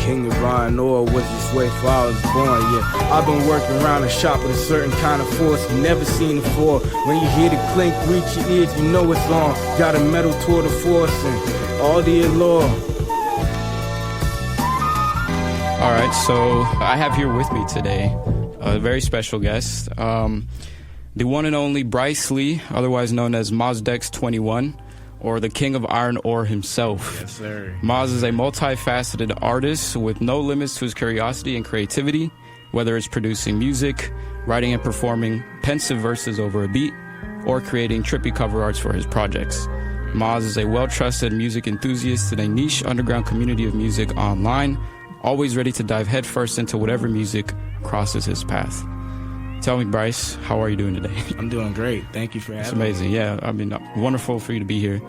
King of iron ore was this way before I was born, yeah. I've been working around the shop with a certain kind of force you never seen before. When you hear the clink reach your ears, you know it's on. Got a metal toward the force and all the allure. All right, so I have here with me today a very special guest, the one and only Bryce Lee, otherwise known as Mazdax21, or the King of Iron Ore himself. Yes, sir. Maz is a multifaceted artist with no limits to his curiosity and creativity, whether it's producing music, writing and performing pensive verses over a beat, or creating trippy cover arts for his projects. Maz is a well-trusted music enthusiast in a niche underground community of music online, always ready to dive headfirst into whatever music crosses his path. Tell me, Bryce, how are you doing today? I'm doing great. Thank you for having me. It's amazing. Yeah, I mean, wonderful for you to be here.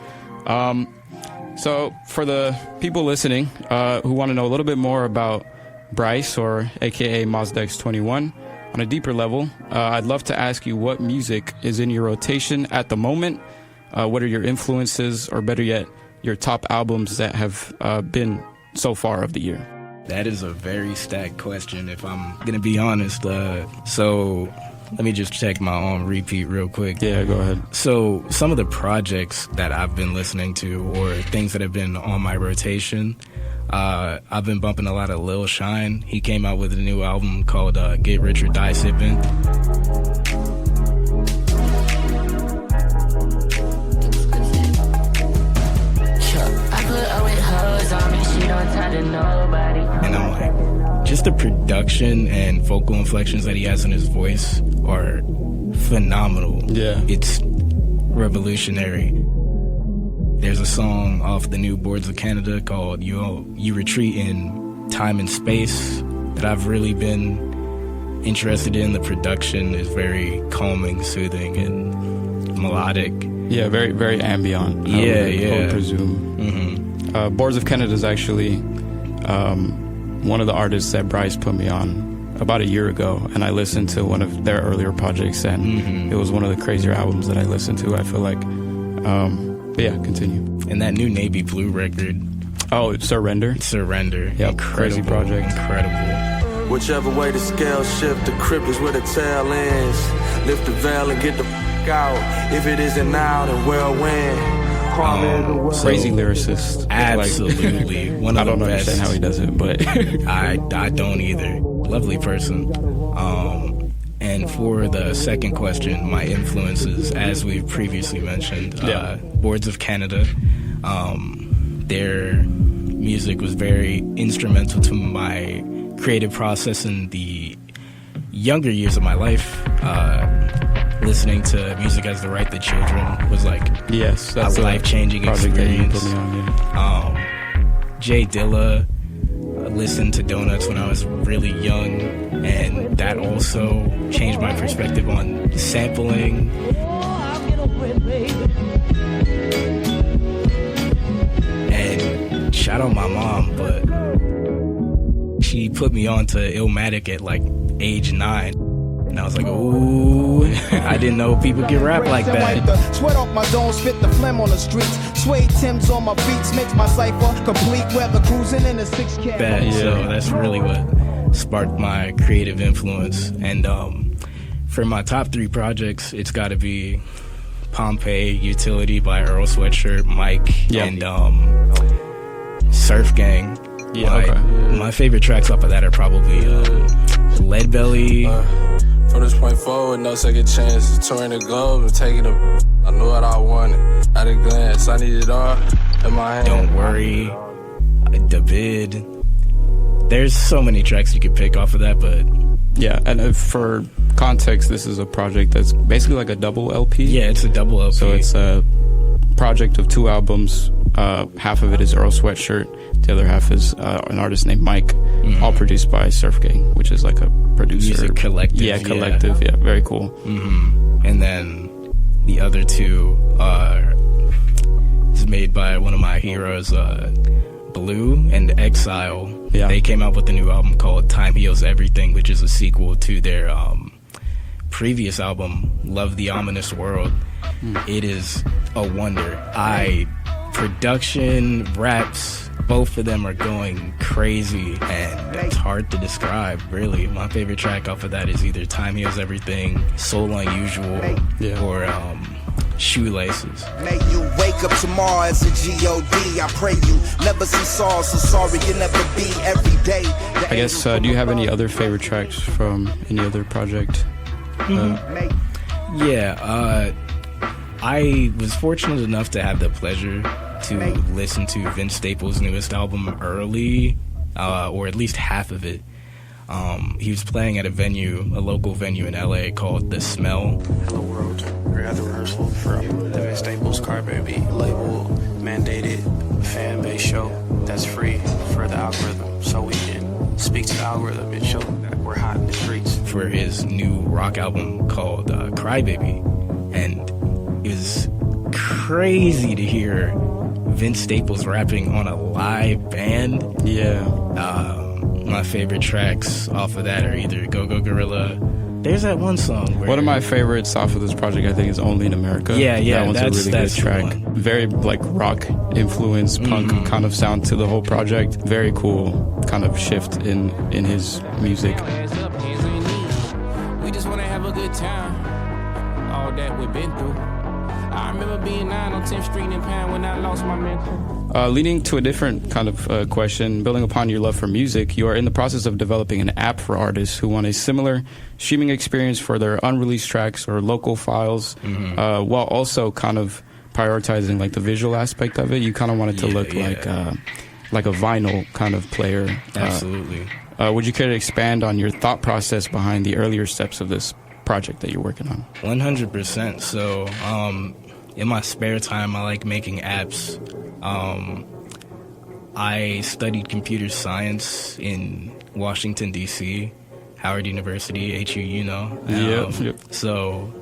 So for the people listening who want to know a little bit more about Bryce, or AKA Mazdax21, on a deeper level, I'd love to ask you what music is in your rotation at the moment. What are your influences, or better yet, your top albums that have been so far of the year? That is a very stacked question, if I'm going to be honest. So let me just check my own repeat real quick. Yeah, go ahead. So some of the projects that I've been listening to, or things that have been on my rotation, I've been bumping a lot of Lil Shine. He came out with a new album called Get Rich or Die Sippin. And I'm like, just the production and vocal inflections that he has in his voice are phenomenal. Yeah. It's revolutionary. There's a song off the new Boards of Canada called You Retreat in Time and Space that I've really been interested in. The production is very calming, soothing, and melodic. Yeah, very, very ambient. I would presume. Mm-hmm. Boards of Canada is actually one of the artists that Bryce put me on about a year ago, and I listened to one of their earlier projects, and it was one of the crazier albums that I listened to, I feel like. But yeah, continue. And that new Navy Blue record. Oh, Surrender? Surrender. Yep, crazy project. Incredible. Whichever way the scale shift, the crib is where the tail ends. Lift the veil and get the f*** out. If it isn't now, then well when. Crazy lyricist. Absolutely. Like, one of I don't the best. understand how he does it, but I don't either. Lovely person. And for the second question, my influences, as we've previously mentioned, Boards of Canada, their music was very instrumental to my creative process in the younger years of my life. Listening to Music As the Right to Children was like that's a life-changing experience. Put me on, Jay Dilla, listened to Donuts when I was really young, and that also changed my perspective on sampling. And shout out my mom, but she put me on to Illmatic at like age 9. And I was like, ooh, I didn't know people could rap like that. Sweat off my dome, spit the phlegm on the streets. Suede Timbs on my beats makes my cipher complete. Weather cruising in a 6K. So that's really what sparked my creative influence. And for my top 3 projects, it's got to be Pompeii, Utility by Earl Sweatshirt, Mike, and Surf Gang. My favorite tracks off of that are probably Lead Belly. From this point forward, no second chance. Touring the globe and taking I knew what I wanted. At a glance, I need it all in my hand. Don't Worry, David. There's so many tracks you could pick off of that, but yeah. And for context, this is a project that's basically like a double LP. Yeah, it's a double LP. So it's a project of 2 albums. Half of it is Earl Sweatshirt. The other half is an artist named Mike, all produced by Surf Gang, which is like a producer. Music collective. Yeah, collective. Yeah, very cool. And then the other 2 is made by one of my heroes, Blue and Exile. Yeah. They came out with a new album called Time Heals Everything, which is a sequel to their previous album, Love the Ominous World. It is a wonder. I production, raps, both of them are going crazy, and it's hard to describe, really. My favorite track off of that is either Time Heals Everything, Soul Unusual, or Shoelaces. May you wake up tomorrow as a G.O.D. I pray you never see sorrow, so sorry you never be every day. I guess, do you have any other favorite tracks from any other project? I was fortunate enough to have the pleasure to listen to Vince Staples' newest album early, or at least half of it. He was playing at a local venue in LA called The Smell. Hello world, we're at the rehearsal for the Vince Staples Crybaby label mandated fan base show that's free for the algorithm, so we can speak to the algorithm and show that we're hot in the streets. For his new rock album called Crybaby, and it was crazy to hear Vince Staples rapping on a live band. My favorite tracks off of that are either Go Go Gorilla. There's that one song where... One of my favorites off of this project, I think, is Only in America. That one's a really good track. Very, like, rock influence, punk kind of sound to the whole project. Very cool kind of shift in his music. We just want to have a good time. All that we've been through. I remember being 9 on 10th Street in Pan when I lost my mentor. Leading to a different kind of question, building upon your love for music, you are in the process of developing an app for artists who want a similar streaming experience for their unreleased tracks or local files, while also kind of prioritizing like the visual aspect of it. You kind of want it to look like a vinyl kind of player. Absolutely. Would you care to expand on your thought process behind the earlier steps of this project that you're working on? 100%. So, in my spare time, I like making apps. I studied computer science in Washington, D.C., Howard University, HU, you know. So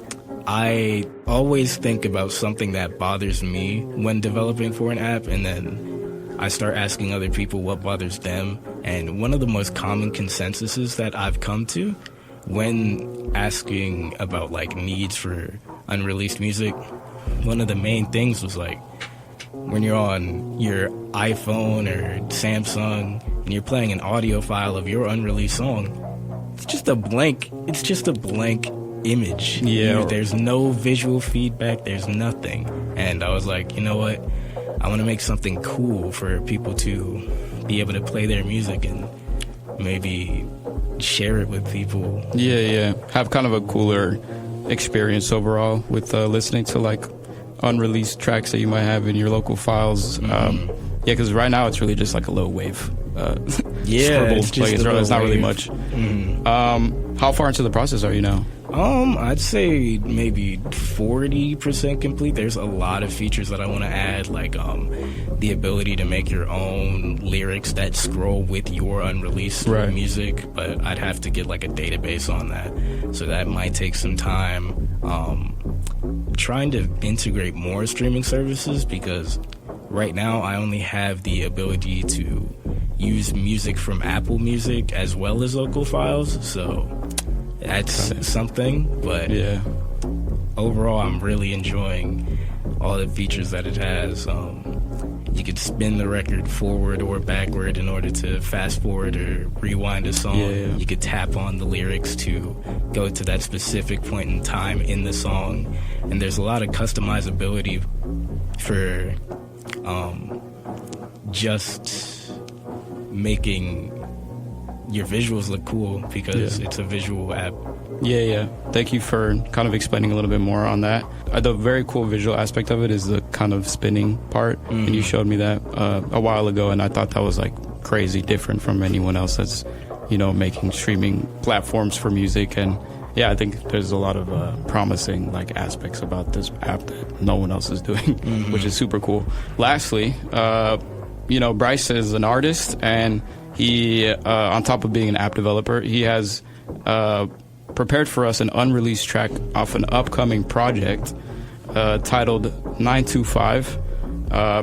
I always think about something that bothers me when developing for an app, and then I start asking other people what bothers them. And one of the most common consensuses that I've come to when asking about like needs for unreleased music, one of the main things was like, when you're on your iPhone or Samsung and you're playing an audio file of your unreleased song, it's just a blank image. There's no visual feedback, there's nothing. And I was like, you know what, I want to make something cool for people to be able to play their music and maybe share it with people. Have kind of a cooler experience overall with listening to like unreleased tracks that you might have in your local files. Because right now it's really just like a low wave. It's just it's not really much. How far into the process are you now? I'd say maybe 40% complete. There's a lot of features that I want to add, like the ability to make your own lyrics that scroll with your unreleased music, but I'd have to get like a database on that, so that might take some time. Trying to integrate more streaming services, because right now I only have the ability to use music from Apple Music as well as local files, so that's something. But overall, I'm really enjoying all the features that it has. You could spin the record forward or backward in order to fast forward or rewind a song. You could tap on the lyrics to go to that specific point in time in the song. And there's a lot of customizability for just making your visuals look cool, because it's a visual app. Thank you for kind of explaining a little bit more on that. The very cool visual aspect of it is the kind of spinning part, and you showed me that a while ago, and I thought that was like crazy different from anyone else that's, you know, making streaming platforms for music. And I think there's a lot of promising like aspects about this app that no one else is doing, which is super cool. Lastly, Bryce is an artist, and he, on top of being an app developer, he has prepared for us an unreleased track off an upcoming project titled 925,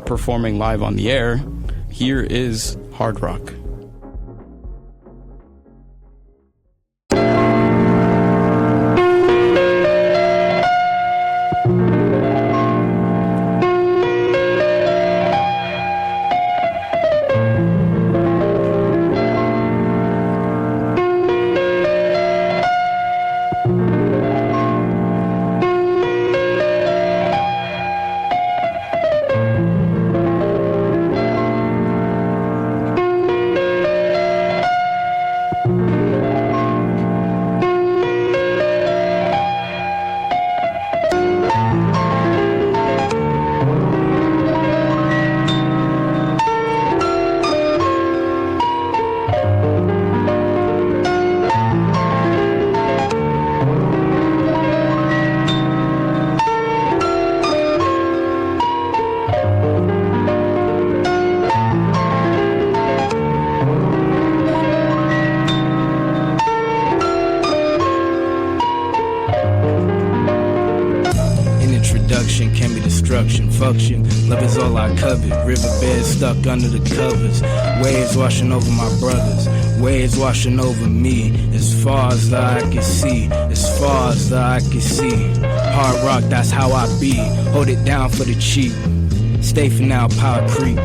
performing live on the air. Here is Hard Rock. function. Love is all I covet. Riverbed stuck under the covers. Waves washing over my brothers. Waves washing over me. As far as the eye can see. As far as the eye can see. Hard rock, that's how I be. Hold it down for the cheap. Stay for now, power creep.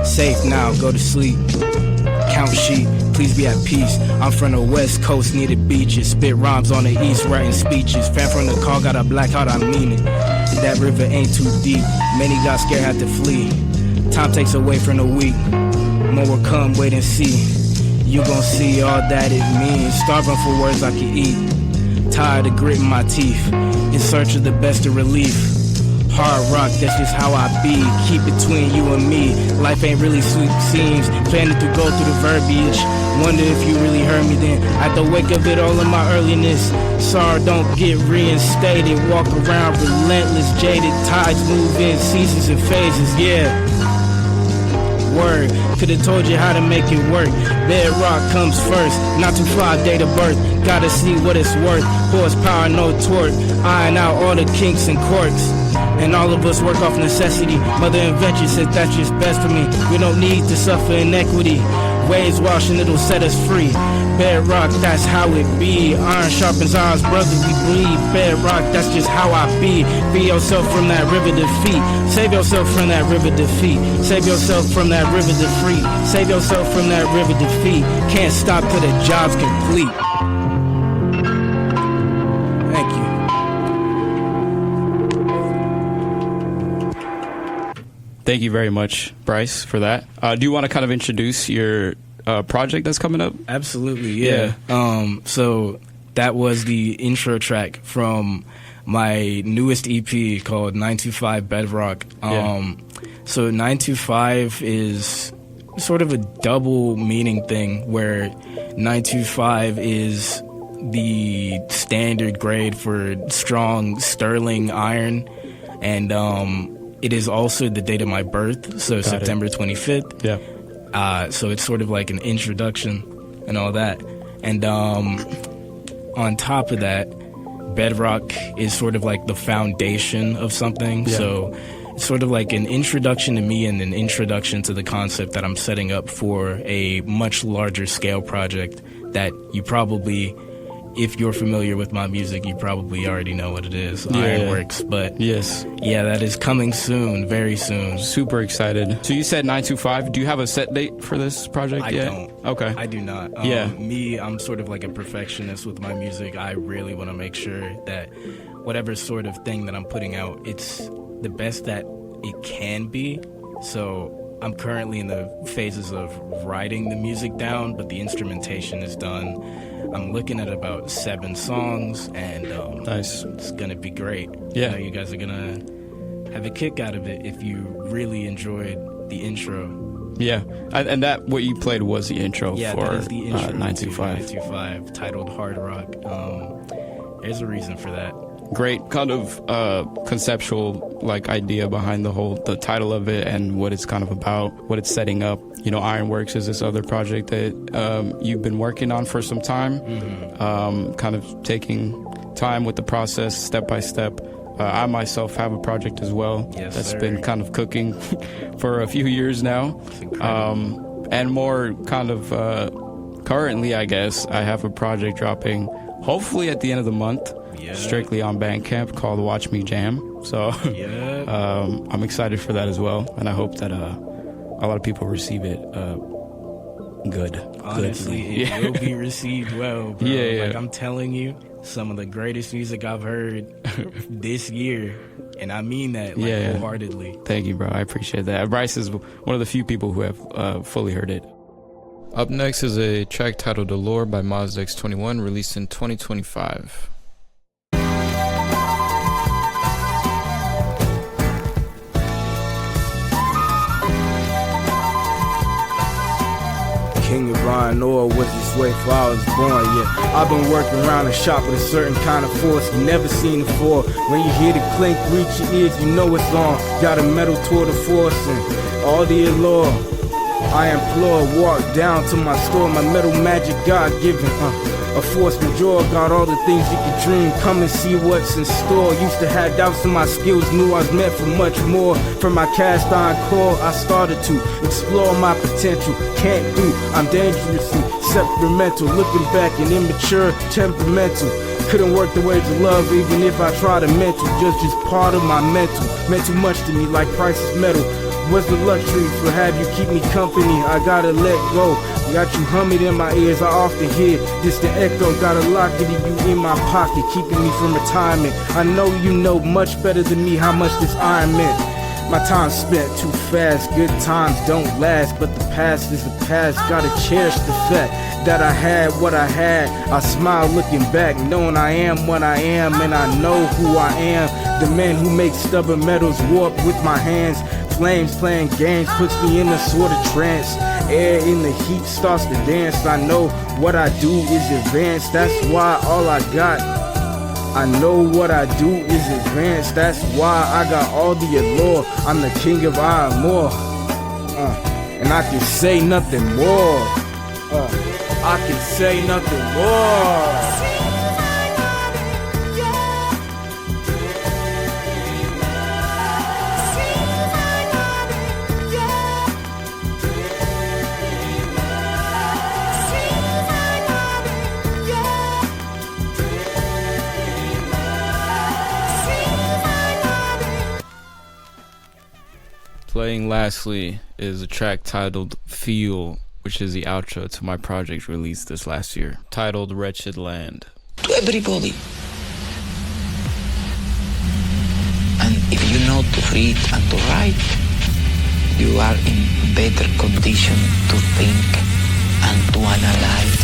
Safe now, go to sleep. Count sheep, please be at peace. I'm from the west coast near the beaches. Spit rhymes on the east, writing speeches. Fan from the car, got a black heart, I mean it. That river ain't too deep. Many got scared, had to flee. Time takes away from the weak. More will come, wait and see. You gon' see all that it means. Starving for words I can eat. Tired of gritting my teeth. In search of the best of relief. Hard rock, that's just how I be. Keep between you and me. Life ain't really sweet, seems. Planning to go through the verbiage. Wonder if you really heard me then. I had to wake up it all in my earliness. Sorry, don't get reinstated. Walk around relentless, jaded. Tides move in seasons and phases, yeah. Word, could've told you how to make it work. Bedrock comes first, not too far, date of birth. Gotta see what it's worth. Horsepower, no torque. Iron out all the kinks and quirks. And all of us work off necessity. Mother Invention said that's just best for me. We don't need to suffer inequity. Waves washing, it'll set us free. Bedrock, that's how it be. Iron sharpens irons, brother, we bleed. Bedrock, that's just how I be. Free yourself from that river defeat. Save yourself from that river defeat. Save yourself from that river defeat. Save yourself from that river defeat. Can't stop till the job's complete. Thank you. Thank you very much, Bryce, for that. Do you want to kind of introduce your project that's coming up? Absolutely, yeah. So that was the intro track from my newest EP called 925 Bedrock. So 925 is sort of a double meaning thing where 925 is the standard grade for strong sterling iron, and it is also the date of my birth, so September 25th. Yeah. So it's sort of like an introduction and all that. And on top of that, Bedrock is sort of like the foundation of something. Yeah. So it's sort of like an introduction to me and an introduction to the concept that I'm setting up for a much larger scale project that you probably, if you're familiar with my music, you probably already know what it is, Ironworks. But yes, yeah, that is coming soon, very soon. Super excited. So you said 925. Do you have a set date for this project I yet? don't. Okay. I do not. I'm sort of like a perfectionist with my music. I really want to make sure that whatever sort of thing that I'm putting out, it's the best that it can be. So I'm currently in the phases of writing the music down, but the instrumentation is done. I'm looking at about 7 songs, and nice. It's gonna be great. Yeah, you know, you guys are gonna have a kick out of it if you really enjoyed the intro. Yeah, and that what you played was the intro for that is the intro 925. 925, titled Hard Rock. There's a reason for that. Great kind of conceptual like idea behind the title of it and what it's kind of about, what it's setting up. You know, Ironworks is this other project that you've been working on for some time, kind of taking time with the process step by step. I myself have a project as well that's been kind of cooking for a few years now, and more kind of currently, I guess, I have a project dropping hopefully at the end of the month. Yeah. Strictly on Bandcamp called Watch Me Jam. So I'm excited for that as well, and I hope that a lot of people receive it good. Honestly, it will be received well, bro. Yeah. Like, I'm telling you, some of the greatest music I've heard this year, and I mean that wholeheartedly. Thank you, bro. I appreciate that. Bryce is one of the few people who have fully heard it. Up next is a track titled Allure by Mazdax21, released in 2025. King of iron ore was this way before I was born, yeah. I've been working around the shop with a certain kind of force you never seen before. When you hear the clink reach your ears, you know it's on. Got a metal tour de force and all the allure. I implore, walk down to my store, my metal magic God-given, A force majeure, got all the things you can dream. Come and see what's in store. Used to have doubts in my skills, knew I was meant for much more. From my cast iron core, I started to explore my potential. Can't do, I'm dangerously temperamental. Looking back and immature, temperamental. Couldn't work the ways of love even if I tried to mental. Just part of my mental. Meant too much to me like priceless metal. What's the luxury for have you keep me company? I gotta let go. Got you humming in my ears, I often hear distant echo. Got a locket of you in my pocket, keeping me from retirement. I know you know much better than me how much this iron meant. My time spent too fast, good times don't last, but the past is the past. Gotta cherish the fact that I had what I had. I smile looking back, knowing I am what I am, and I know who I am. The man who makes stubborn metals warp with my hands. Flames playing games puts me in a sort of trance. Air in the heat starts to dance. I know what I do is advanced, that's why all I got. I know what I do is advanced, that's why I got all the allure. I'm the king of iron more, and I can say nothing more. I can say nothing more. Playing lastly is a track titled Feel, which is the outro to my project released this last year, titled Wretched Land. To everybody. And if you know to read and to write, you are in better condition to think and to analyze.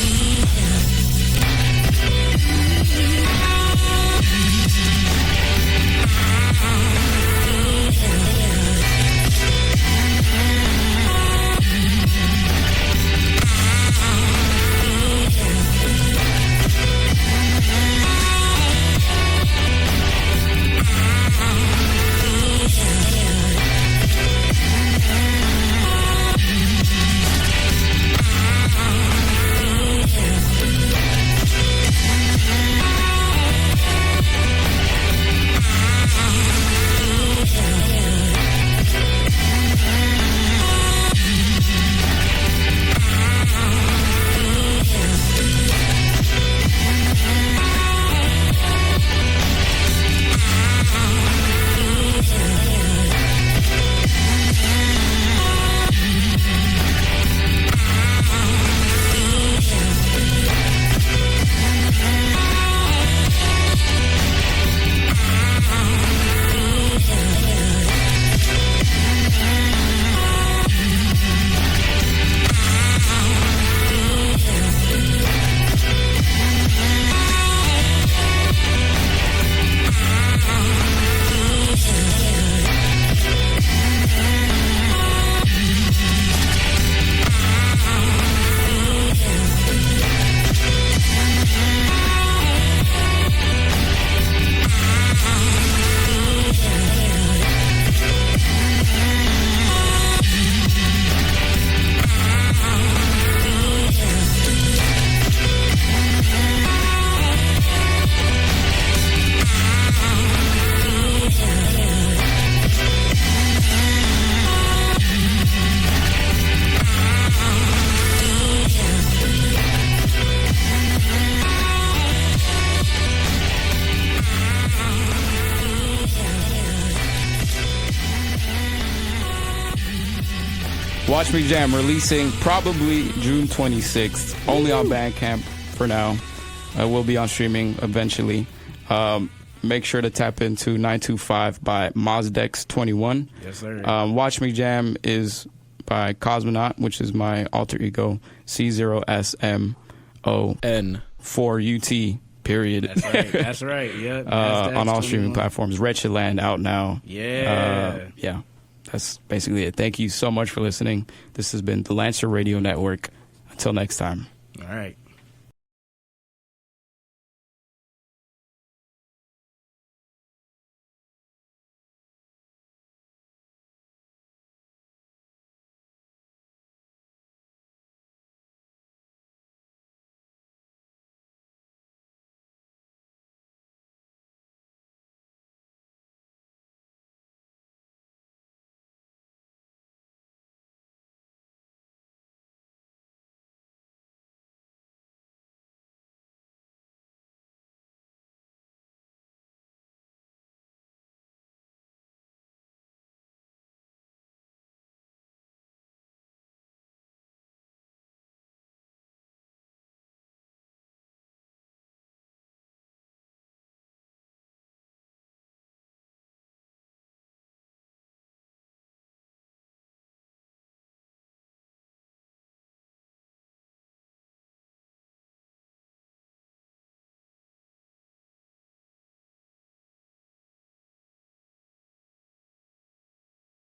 Watch Me Jam releasing probably June 26th, only on Bandcamp for now. Will be on streaming eventually. Make sure to tap into 925 by Mazdax21. Yes, sir. Watch Me Jam is by Cosmonaut, which is my alter ego, c0smon4ut. Period. That's right. That's right. Yeah. On all streaming platforms. Wretched Land out now. Yeah. Yeah. That's basically it. Thank you so much for listening. This has been the Lancer Radio Network. Until next time. All right.